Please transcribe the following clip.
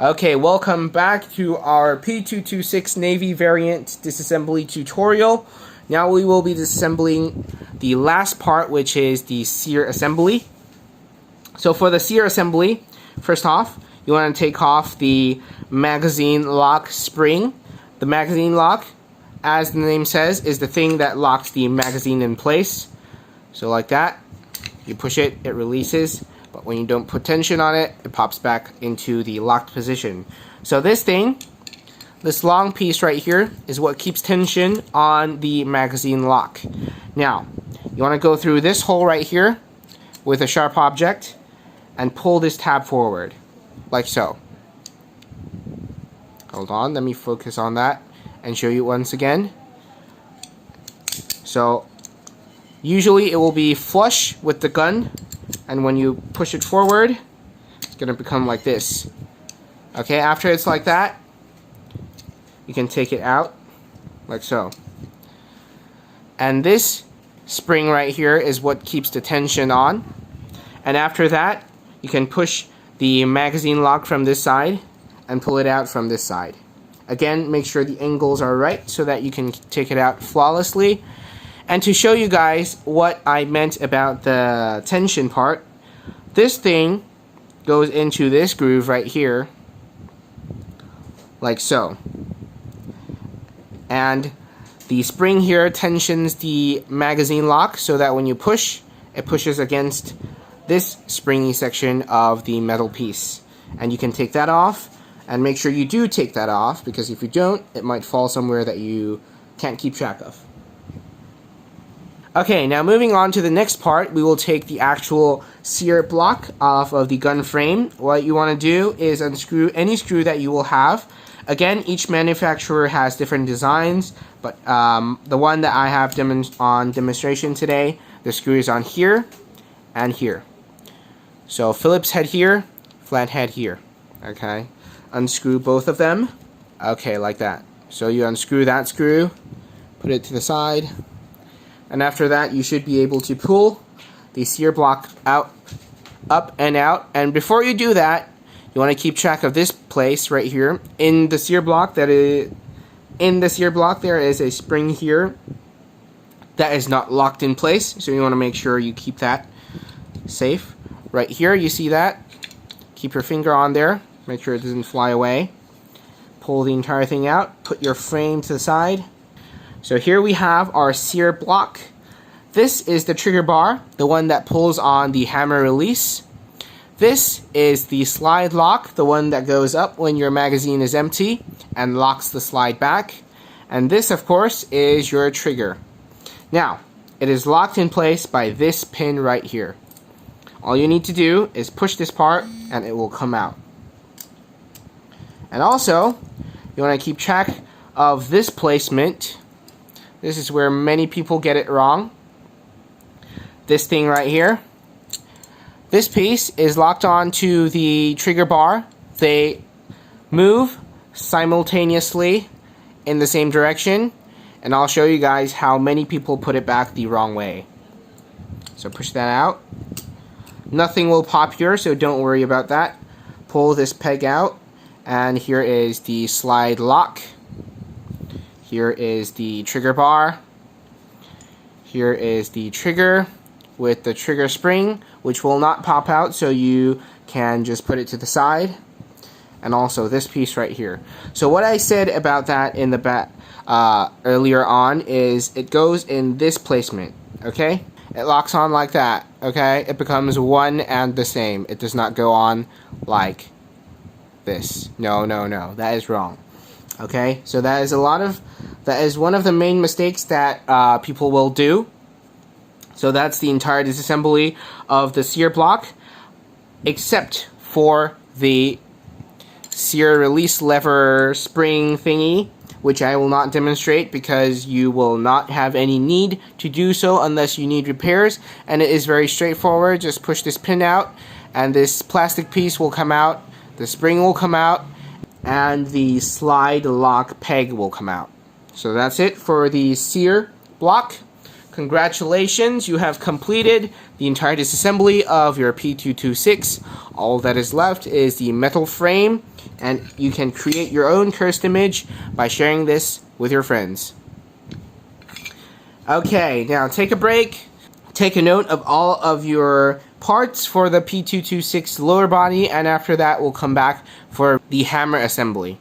Okay, welcome back to our P226 Navy variant disassembly tutorial. Now we will be disassembling the last part, which is the Sear assembly. So for the Sear assembly, first off, you want to take off the magazine lock spring. The magazine lock, as the name says, is the thing that locks the magazine in place. So like that, you push it, it releases. But when you don't put tension on it, it pops back into the locked position. So this thing, this long piece right here, is what keeps tension on the magazine lock. Now, you want to go through this hole right here with a sharp object and pull this tab forward, like so. Hold on, let me focus on that and show you once again. So, usually it will be flush with the gun, and when you push it forward, it's going to become like this. Okay, after it's like that, you can take it out, like so. And this spring right here is what keeps the tension on. And after that, you can push the magazine lock from this side and pull it out from this side. Again, make sure the angles are right so that you can take it out flawlessly. And to show you guys what I meant about the tension part, this thing goes into this groove right here, like so. And the spring here tensions the magazine lock so that when you push, it pushes against this springy section of the metal piece. And you can take that off, and make sure you do take that off, because if you don't, it might fall somewhere that you can't keep track of. Okay, now moving on to the next part, we will take the actual Sear block off of the gun frame. What you want to do is unscrew any screw that you will have. Again, each manufacturer has different designs, but the one that I have on demonstration today, the screw is on here and here. So Phillips head here, flat head here. Okay, unscrew both of them. Okay, like that. So you unscrew that screw, put it to the side. And after that, you should be able to pull the Sear block out, up and out. And before you do that, you want to keep track of this place right here. In the Sear block, there is a spring here that is not locked in place. So you want to make sure you keep that safe. Right here, you see that? Keep your finger on there. Make sure it doesn't fly away. Pull the entire thing out. Put your frame to the side. So here we have our Sear block. This is the trigger bar, the one that pulls on the hammer release. This is the slide lock, the one that goes up when your magazine is empty and locks the slide back. And this, of course, is your trigger. Now, it is locked in place by this pin right here. All you need to do is push this part and it will come out. And also, you want to keep track of this placement. This is where many people get it wrong. This thing right here. This piece is locked onto the trigger bar. They move simultaneously in the same direction. And I'll show you guys how many people put it back the wrong way. So push that out. Nothing will pop here, so don't worry about that. Pull this peg out. And here is the slide lock. Here is the trigger bar. Here is the trigger with the trigger spring, which will not pop out, so you can just put it to the side. And also this piece right here. So what I said about that in the back earlier on is it goes in this placement, okay? It locks on like that, okay? It becomes one and the same. It does not go on like this. No, no, no. That is wrong. Okay, so that is one of the main mistakes that people will do. So that's the entire disassembly of the Sear block, except for the Sear release lever spring thingy, which I will not demonstrate because you will not have any need to do so unless you need repairs. And it is very straightforward. Just push this pin out, and this plastic piece will come out. The spring will come out, and the slide lock peg will come out. So that's it for the Sear block. Congratulations, you have completed the entire disassembly of your P226. All that is left is the metal frame, and you can create your own cursed image by sharing this with your friends. Okay, now take a break. Take a note of all of your parts for the P226 lower body, and after that we'll come back for the hammer assembly.